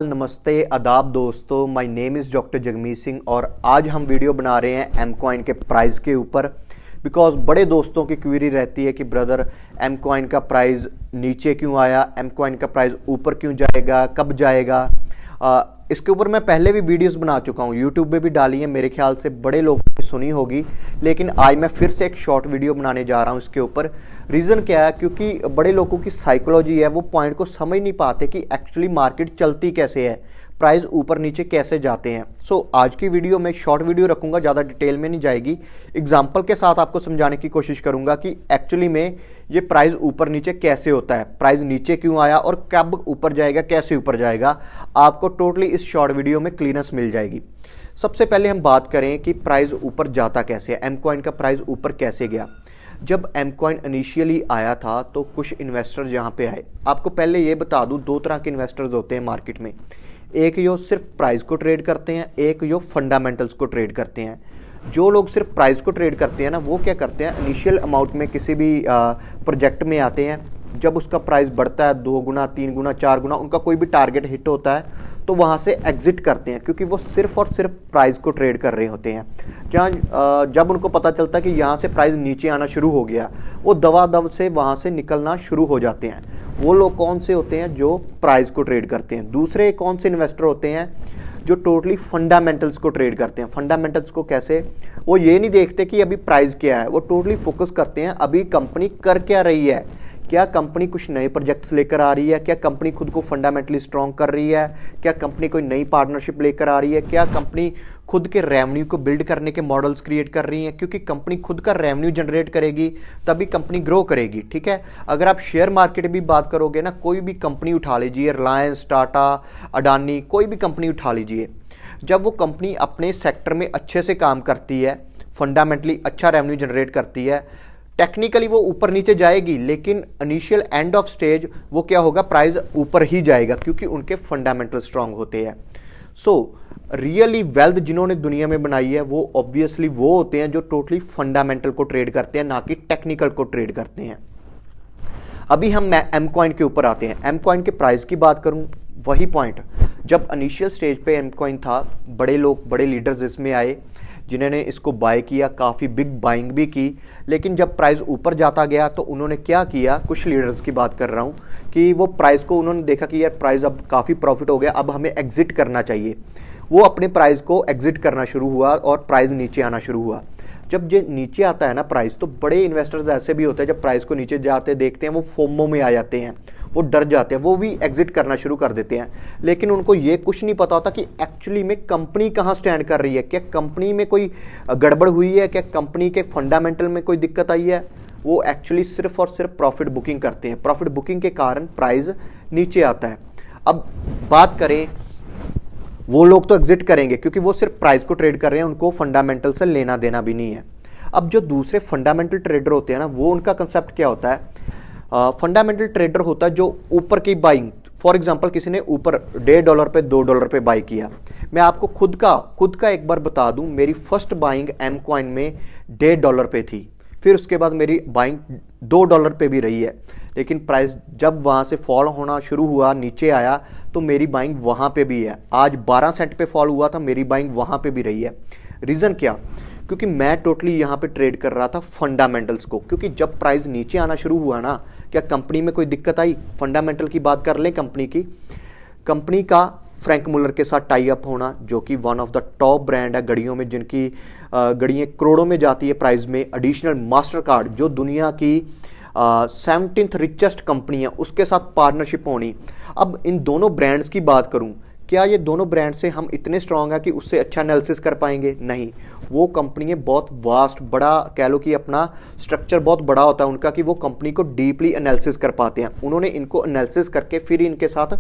नमस्ते आदाब दोस्तों, my name is doctor Jagmeet Singh और आज हम वीडियो बना रहे हैं एम कॉइन के प्राइस के ऊपर। बिकॉज बड़े दोस्तों की क्वेरी रहती है कि ब्रदर एम कॉइन का प्राइस नीचे क्यों आया, एम कॉइन का प्राइस ऊपर क्यों जाएगा, कब जाएगा। इसके ऊपर मैं पहले भी वीडियोस बना चुका हूँ, यूट्यूब पे भी डाली है, मेरे ख्याल से बड़े लोगों ने सुनी होगी। लेकिन आज मैं फिर से एक शॉर्ट वीडियो बनाने जा रहा हूँ इसके ऊपर। रीज़न क्या है, क्योंकि बड़े लोगों की साइकोलॉजी है, वो पॉइंट को समझ नहीं पाते कि एक्चुअली मार्केट चलती कैसे है, प्राइस ऊपर नीचे कैसे जाते हैं। आज की वीडियो में शॉर्ट वीडियो रखूंगा, ज़्यादा डिटेल में नहीं जाएगी। एग्जाम्पल के साथ आपको समझाने की कोशिश करूंगा कि एक्चुअली में ये प्राइस ऊपर नीचे कैसे होता है, प्राइस नीचे क्यों आया और कब ऊपर जाएगा, कैसे ऊपर जाएगा। आपको टोटली इस शॉर्ट वीडियो में क्लीयरेंस मिल जाएगी। सबसे पहले हम बात करें कि प्राइस ऊपर जाता कैसे है, एम कॉइन का प्राइस ऊपर कैसे गया। जब एम कॉइन इनिशियली आया था तो कुछ इन्वेस्टर्स यहाँ पे आए। आपको पहले ये बता दूं, दो तरह के इन्वेस्टर्स होते हैं मार्केट में। एक जो सिर्फ प्राइस को ट्रेड करते हैं, एक जो फंडामेंटल्स को ट्रेड करते हैं। जो लोग सिर्फ प्राइस को ट्रेड करते हैं ना, वो क्या करते हैं, इनिशियल अमाउंट में किसी भी प्रोजेक्ट में आते हैं। जब उसका प्राइस बढ़ता है 2 गुना 3 गुना 4 गुना, उनका कोई भी टारगेट हिट होता है तो वहाँ से एग्जिट करते हैं, क्योंकि वो सिर्फ और सिर्फ प्राइस को ट्रेड कर रहे होते हैं। जहाँ जब उनको पता चलता है कि यहाँ से प्राइस नीचे आना शुरू हो गया, वो दवा से वहाँ से निकलना शुरू हो जाते हैं। वो लोग कौन से होते हैं, जो प्राइस को ट्रेड करते हैं। दूसरे कौन से इन्वेस्टर होते हैं, जो टोटली फंडामेंटल्स को ट्रेड करते हैं। फंडामेंटल्स को कैसे, वो ये नहीं देखते कि अभी प्राइस क्या है, वो टोटली फोकस करते हैं अभी कंपनी कर क्या रही है, क्या कंपनी कुछ नए प्रोजेक्ट्स लेकर आ रही है, क्या कंपनी खुद को फंडामेंटली स्ट्रॉन्ग कर रही है, क्या कंपनी कोई नई पार्टनरशिप लेकर आ रही है, क्या कंपनी खुद के रेवेन्यू को बिल्ड करने के मॉडल्स क्रिएट कर रही है। क्योंकि कंपनी खुद का रेवेन्यू जनरेट करेगी तभी कंपनी ग्रो करेगी। ठीक है, अगर आप शेयर मार्केट भी बात करोगे ना, कोई भी कंपनी उठा लीजिए, रिलायंस, टाटा, अडानी, कोई भी कंपनी उठा लीजिए, जब वो कंपनी अपने सेक्टर में अच्छे से काम करती है, फंडामेंटली अच्छा रेवेन्यू जनरेट करती है, टेक्निकली वो ऊपर नीचे जाएगी, लेकिन इनिशियल एंड ऑफ स्टेज वो क्या होगा, प्राइस ऊपर ही जाएगा, क्योंकि उनके फंडामेंटल स्ट्रांग होते हैं। रियली वेल्थ जिन्होंने दुनिया में बनाई है, वो ऑब्वियसली वो होते हैं जो टोटली फंडामेंटल को ट्रेड करते हैं, ना कि टेक्निकल को ट्रेड करते हैं। अभी हम एम कॉइन के ऊपर आते हैं। एम कॉइन के प्राइस की बात करूं, वही पॉइंट, जब इनिशियल स्टेज पे एम कॉइन था, बड़े लोग, बड़े लीडर्स इसमें आए जिन्होंने इसको बाय किया, काफ़ी बिग बाइंग भी की। लेकिन जब प्राइस ऊपर जाता गया तो उन्होंने क्या किया, कुछ लीडर्स की बात कर रहा हूँ, कि वो प्राइस को उन्होंने देखा कि यार प्राइस अब काफ़ी प्रॉफिट हो गया, अब हमें एग्जिट करना चाहिए। वो अपने प्राइस को एग्जिट करना शुरू हुआ और प्राइस नीचे आना शुरू हुआ। जब ये नीचे आता है ना प्राइस, तो बड़े इन्वेस्टर्स ऐसे भी होते हैं, जब प्राइस को नीचे जाते देखते हैं, वो फोमो में आ जाते हैं, वो डर जाते हैं, वो भी एग्जिट करना शुरू कर देते हैं। लेकिन उनको ये कुछ नहीं पता होता कि एक्चुअली में कंपनी कहाँ स्टैंड कर रही है, क्या कंपनी में कोई गड़बड़ हुई है, क्या कंपनी के फंडामेंटल में कोई दिक्कत आई है। वो एक्चुअली सिर्फ और सिर्फ प्रॉफिट बुकिंग करते हैं, प्रॉफिट बुकिंग के कारण प्राइस नीचे आता है। अब बात करें, वो लोग तो एग्जिट करेंगे क्योंकि वो सिर्फ प्राइस को ट्रेड कर रहे हैं, उनको फंडामेंटल से लेना देना भी नहीं है। अब जो दूसरे फंडामेंटल ट्रेडर होते हैं ना, वो उनका कंसेप्ट क्या होता है, फंडामेंटल ट्रेडर होता है जो ऊपर की बाइंग, फॉर एग्जांपल किसी ने ऊपर $1.5 पे $2 पे बाई किया। मैं आपको खुद का एक बार बता दूं, मेरी फर्स्ट बाइंग एम कॉइन में $1.5 पे थी, फिर उसके बाद मेरी बाइंग $2 पे भी रही है। लेकिन प्राइस जब वहाँ से फॉल होना शुरू हुआ, नीचे आया, तो मेरी बाइंग वहाँ पे भी है। आज 12 सेंट पे फॉल हुआ था, मेरी बाइंग वहाँ पे भी रही है। रीज़न क्या, क्योंकि मैं टोटली यहाँ पे ट्रेड कर रहा था फंडामेंटल्स को। क्योंकि जब प्राइस नीचे आना शुरू हुआ ना, क्या कंपनी में कोई दिक्कत आई, फंडामेंटल की बात कर लें, कंपनी का फ्रैंक मुलर के साथ टाई अप होना, जो कि one of the top brand है घड़ियों में, जिनकी घड़ियाँ करोड़ों में जाती है प्राइस में। एडिशनल मास्टर कार्ड, जो दुनिया की 17th रिचेस्ट कंपनी है, उसके साथ पार्टनरशिप होनी। अब इन दोनों ब्रांड्स की बात करूं, क्या ये दोनों ब्रांड से हम इतने स्ट्रांग है कि उससे अच्छा एनालिसिस कर पाएंगे? नहीं। वो कंपनी बहुत वास्ट, बड़ा कह लो कि अपना स्ट्रक्चर बहुत बड़ा होता है उनका, कि वो कंपनी को डीपली एनालिसिस कर पाते हैं। उन्होंने इनको एनालिसिस करके फिर इनके साथ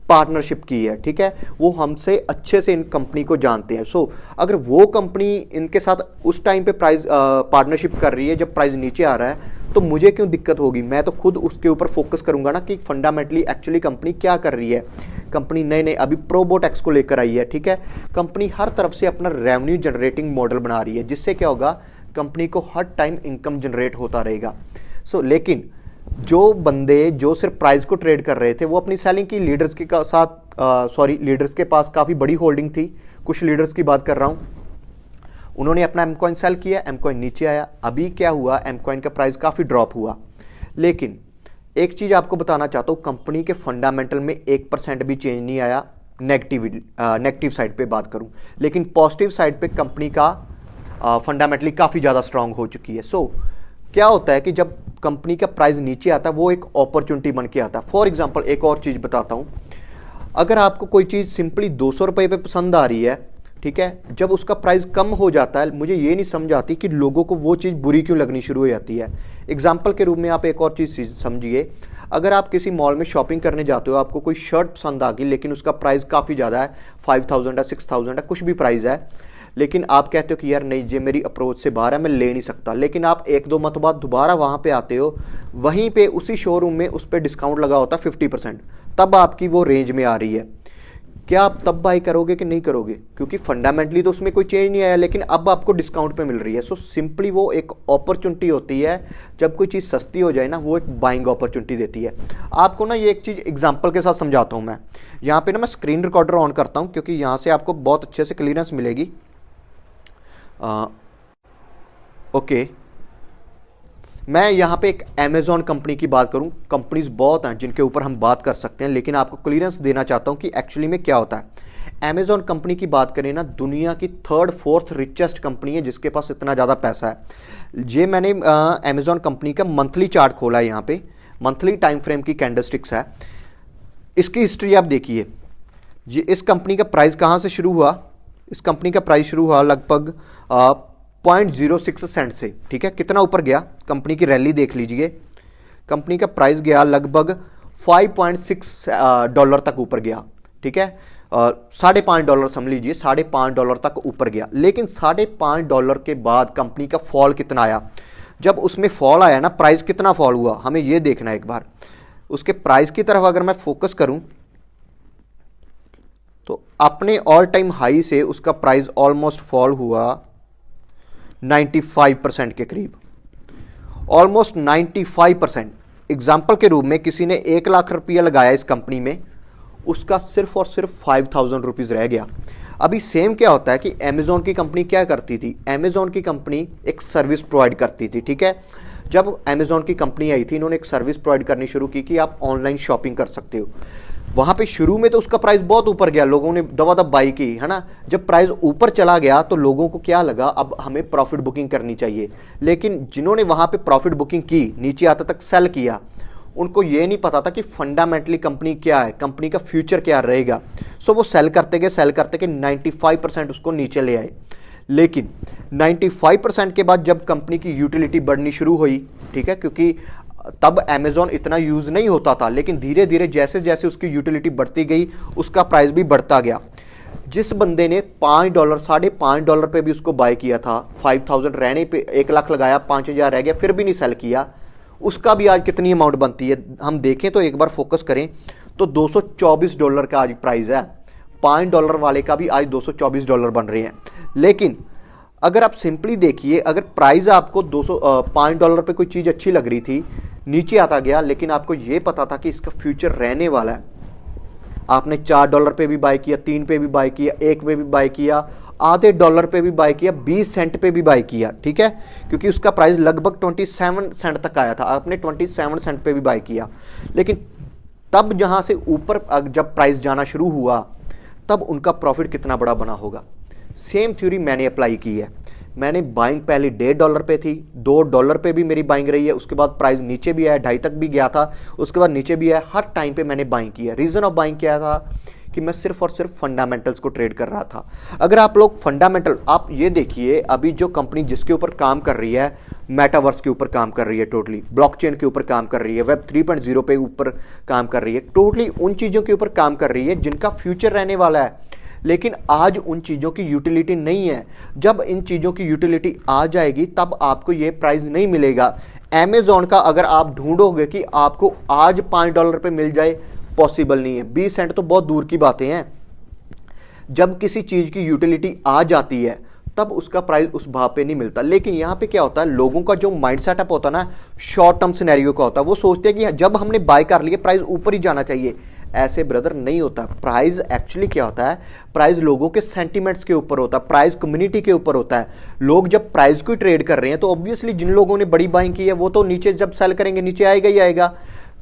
पार्टनरशिप की है। ठीक है, वो हमसे अच्छे से इन कंपनी को जानते हैं। अगर वो कंपनी इनके साथ उस टाइम पे प्राइस पार्टनरशिप कर रही है जब प्राइस नीचे आ रहा है, तो मुझे क्यों दिक्कत होगी। मैं तो खुद उसके ऊपर फोकस करूंगा ना, कि फंडामेंटली एक्चुअली कंपनी क्या कर रही है। कंपनी नए अभी प्रोबोटेक्स को लेकर आई है। ठीक है, कंपनी हर तरफ से अपना रेवेन्यू जनरेटिंग मॉडल बना रही है, जिससे क्या होगा, कंपनी को हर टाइम इनकम जनरेट होता रहेगा। लेकिन जो बंदे जो सिर्फ प्राइस को ट्रेड कर रहे थे, वो अपनी सेलिंग की लीडर्स के साथ सॉरी लीडर्स के पास काफ़ी बड़ी होल्डिंग थी, कुछ लीडर्स की बात कर रहा हूँ, उन्होंने अपना एम कॉइन सेल किया, एम कॉइन नीचे आया। अभी क्या हुआ, एम कॉइन का प्राइस काफ़ी ड्रॉप हुआ। लेकिन एक चीज़ आपको बताना चाहता हूँ, कंपनी के फंडामेंटल में 1% भी चेंज नहीं आया। नेगेटिव साइड पे बात करूँ, लेकिन पॉजिटिव साइड पे कंपनी का फंडामेंटली काफ़ी ज़्यादा स्ट्रांग हो चुकी है। सो क्या होता है कि जब कंपनी का प्राइस नीचे आता है, वो एक अपॉर्चुनिटी बन के आता है। फॉर एग्जांपल एक और चीज़ बताता हूँ, अगर आपको कोई चीज़ सिंपली 200 रुपये पे पसंद आ रही है, ठीक है, जब उसका प्राइस कम हो जाता है, मुझे ये नहीं समझ आती कि लोगों को वो चीज़ बुरी क्यों लगनी शुरू हो जाती है। एग्जाम्पल के रूप में आप एक और चीज़ समझिए, अगर आप किसी मॉल में शॉपिंग करने जाते हो, आपको कोई शर्ट पसंद आ गई, लेकिन उसका प्राइस काफ़ी ज़्यादा है, 5000 है, 6000 है, कुछ भी प्राइस है, लेकिन आप कहते हो कि यार नहीं, ये मेरी अप्रोच से बाहर है, मैं ले नहीं सकता। लेकिन आप 1-2 मंथ बाद दोबारा वहाँ पे आते हो, वहीं पे उसी शोरूम में उस पर डिस्काउंट लगा होता है 50%, तब आपकी वो रेंज में आ रही है। क्या आप तब बाई करोगे कि नहीं करोगे? क्योंकि फंडामेंटली तो उसमें कोई चेंज नहीं आया, लेकिन अब आपको डिस्काउंट पे मिल रही है। सो सिंपली वो एक अपॉर्चुनिटी होती है, जब कोई चीज़ सस्ती हो जाए ना, वो एक बाइंग अपॉर्चुनिटी देती है आपको ना। ये एक चीज़ एग्जांपल के साथ समझाता हूँ मैं। यहाँ पे ना मैं स्क्रीन रिकॉर्डर ऑन करता हूँ, क्योंकि यहाँ से आपको बहुत अच्छे से क्लियरेंस मिलेगी। ओके, मैं यहाँ पे एक अमेज़ॉन कंपनी की बात करूँ। कंपनीज बहुत हैं जिनके ऊपर हम बात कर सकते हैं, लेकिन आपको क्लियरेंस देना चाहता हूँ कि एक्चुअली में क्या होता है। अमेज़ॉन कंपनी की बात करें ना, दुनिया की 3rd 4th रिचेस्ट कंपनी है जिसके पास इतना ज़्यादा पैसा है। ये मैंने अमेज़ॉन कंपनी का मंथली चार्ट खोला है, यहाँ पे मंथली टाइम फ्रेम की कैंडलस्टिक्स है। इसकी हिस्ट्री आप देखिए, ये इस कंपनी का प्राइस कहाँ से शुरू हुआ। इस कंपनी का प्राइस शुरू हुआ लगभग 0.06 सेंट से, ठीक है। कितना ऊपर गया, कंपनी की रैली देख लीजिए। कंपनी का प्राइस गया लगभग $5.6 तक ऊपर गया, ठीक है। $5.5 समझ लीजिए, $5.5 तक ऊपर गया। लेकिन $5.5 के बाद कंपनी का फॉल कितना आया। जब उसमें फॉल आया ना, प्राइस कितना फॉल हुआ, हमें यह देखना है एक बार। उसके प्राइस की तरफ अगर मैं फोकस करूं, तो अपने ऑल टाइम हाई से उसका प्राइस ऑलमोस्ट फॉल हुआ 95% के करीब, ऑलमोस्ट 95%। एग्जाम्पल के रूप में किसी ने 1 लाख रुपया लगाया इस कंपनी में, उसका सिर्फ और सिर्फ 5000 रुपीज़ रह गया। अभी सेम क्या होता है कि अमेज़ॉन की कंपनी क्या करती थी, अमेज़ॉन की कंपनी एक सर्विस प्रोवाइड करती थी, ठीक है। जब अमेज़ॉन की कंपनी आई थी, इन्होंने एक सर्विस प्रोवाइड करनी शुरू की कि आप ऑनलाइन शॉपिंग कर सकते हो। वहाँ पे शुरू में तो उसका प्राइस बहुत ऊपर गया, लोगों ने दबादब बाई की, है ना। जब प्राइस ऊपर चला गया तो लोगों को क्या लगा, अब हमें प्रॉफिट बुकिंग करनी चाहिए। लेकिन जिन्होंने वहाँ पे प्रॉफिट बुकिंग की, नीचे आता तक सेल किया, उनको ये नहीं पता था कि फंडामेंटली कंपनी क्या है, कंपनी का फ्यूचर क्या रहेगा। सो वो सेल करते गए 95% उसको नीचे ले आए। लेकिन 95% के बाद जब कंपनी की यूटिलिटी बढ़नी शुरू हुई, ठीक है, क्योंकि तब अमेज़ॉन इतना यूज़ नहीं होता था, लेकिन धीरे धीरे जैसे जैसे उसकी यूटिलिटी बढ़ती गई, उसका प्राइस भी बढ़ता गया। जिस बंदे ने $5 $5.5 पे भी उसको बाय किया था, 5000 रहने पे 1 लाख लगाया, 5000 रह गया, फिर भी नहीं सेल किया, उसका भी आज कितनी अमाउंट बनती है हम देखें तो एक बार फोकस करें तो $224 का आज प्राइस है। $5 वाले का भी आज $224 बन रहे हैं। लेकिन अगर आप सिंपली देखिए, अगर प्राइस आपको $5 पे कोई चीज़ अच्छी लग रही थी, नीचे आता गया, लेकिन आपको ये पता था कि इसका फ्यूचर रहने वाला है, आपने $4 पे भी बाय किया, 3 पे भी बाय किया, 1 पे भी बाय किया, आधे डॉलर पे भी बाय किया, 20 सेंट पे भी बाय किया, ठीक है, क्योंकि उसका प्राइस लगभग 27 सेंट तक आया था, आपने 27 सेंट पे भी बाय किया। लेकिन तब जहां से ऊपर जब प्राइस जाना शुरू हुआ, तब उनका प्रॉफिट कितना बड़ा बना होगा। सेम थ्योरी मैंने अप्लाई की है। मैंने बाइंग पहले $1.5 पे थी, $2 पे भी मेरी बाइंग रही है, उसके बाद प्राइस नीचे भी आया, 2.5 तक भी गया था, उसके बाद नीचे भी आया, हर टाइम पे मैंने बाइंग किया। रीजन ऑफ बाइंग क्या था कि मैं सिर्फ और सिर्फ फंडामेंटल्स को ट्रेड कर रहा था। अगर आप लोग फंडामेंटल, आप ये देखिए, अभी जो कंपनी जिसके ऊपर काम कर रही है, मेटावर्स के ऊपर काम कर रही है, टोटली ब्लॉकचेन के ऊपर काम कर रही है, वेब 3.0 पे ऊपर काम कर रही है, टोटली उन चीज़ों के ऊपर काम कर रही है जिनका फ्यूचर रहने वाला है। लेकिन आज उन चीज़ों की यूटिलिटी नहीं है। जब इन चीज़ों की यूटिलिटी आ जाएगी, तब आपको ये प्राइस नहीं मिलेगा। अमेज़ॉन का अगर आप ढूंढोगे कि आपको आज $5 पे मिल जाए, पॉसिबल नहीं है। 20 सेंट तो बहुत दूर की बातें हैं। जब किसी चीज़ की यूटिलिटी आ जाती है, तब उसका प्राइस उस भाव पे नहीं मिलता। लेकिन यहाँ पे क्या होता है, लोगों का जो माइंड सेटअप होता है ना, शॉर्ट टर्म सिनेरियो का होता है। वो सोचते हैं कि जब हमने बाय कर लिया, प्राइस ऊपर ही जाना चाहिए। ऐसे ब्रदर नहीं होता। प्राइस एक्चुअली क्या होता है, प्राइस लोगों के सेंटिमेंट्स के ऊपर होता है, प्राइस कम्युनिटी के ऊपर होता है। लोग जब प्राइस को ट्रेड कर रहे हैं तो ऑब्वियसली जिन लोगों ने बड़ी बाइंग की है वो तो नीचे जब सेल करेंगे नीचे आएगा ही आएगा।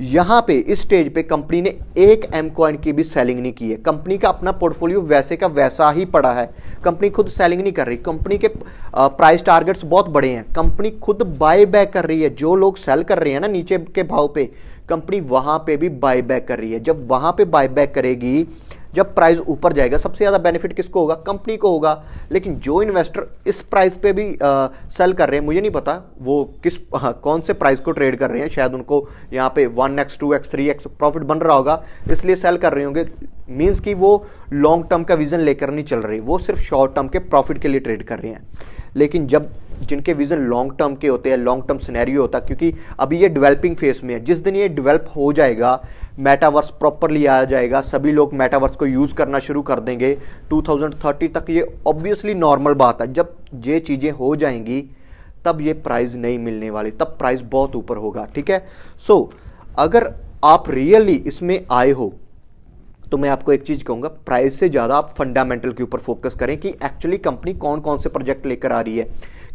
यहां पे इस स्टेज पे कंपनी ने एक एम कॉइन की भी सेलिंग नहीं की है। कंपनी का अपना पोर्टफोलियो वैसे का वैसा ही पड़ा है, कंपनी खुद सेलिंग नहीं कर रही। कंपनी के प्राइस टारगेट्स बहुत बड़े हैं, कंपनी खुद बाय बैक कर रही है। जो लोग सेल कर रहे हैं ना नीचे के भाव पे, कंपनी वहां पे भी बाय बैक कर रही है। जब वहां पे बाय बैक करेगी, जब प्राइस ऊपर जाएगा, सबसे ज्यादा बेनिफिट किसको होगा, कंपनी को होगा। लेकिन जो इन्वेस्टर इस प्राइस पे भी सेल कर रहे हैं, मुझे नहीं पता वो कौन से प्राइस को ट्रेड कर रहे हैं, शायद उनको यहाँ पे 1x 2x 3x प्रॉफिट बन रहा होगा इसलिए सेल कर रहे होंगे। मींस कि वो लॉन्ग टर्म का विजन लेकर नहीं चल रहे, वो सिर्फ शॉर्ट टर्म के प्रॉफिट के लिए ट्रेड कर रहे हैं। लेकिन जब जिनके विजन लॉन्ग टर्म के होते हैं, लॉन्ग टर्म सिनेरियो होता है, क्योंकि अभी ये डेवलपिंग फेस में है, जिस दिन ये डेवलप हो जाएगा, मेटावर्स प्रॉपरली आ जाएगा, सभी लोग मेटावर्स को यूज करना शुरू कर देंगे 2030 तक, ये ऑब्वियसली नॉर्मल बात है। जब ये चीजें हो जाएंगी तब ये प्राइस नहीं मिलने वाली, तब प्राइस बहुत ऊपर होगा। ठीक है, सो अगर आप रियली इसमें आए हो तो मैं आपको एक चीज कहूंगा, प्राइस से ज्यादा आप फंडामेंटल के ऊपर फोकस करें कि एक्चुअली कंपनी कौन कौन से प्रोजेक्ट लेकर आ रही है।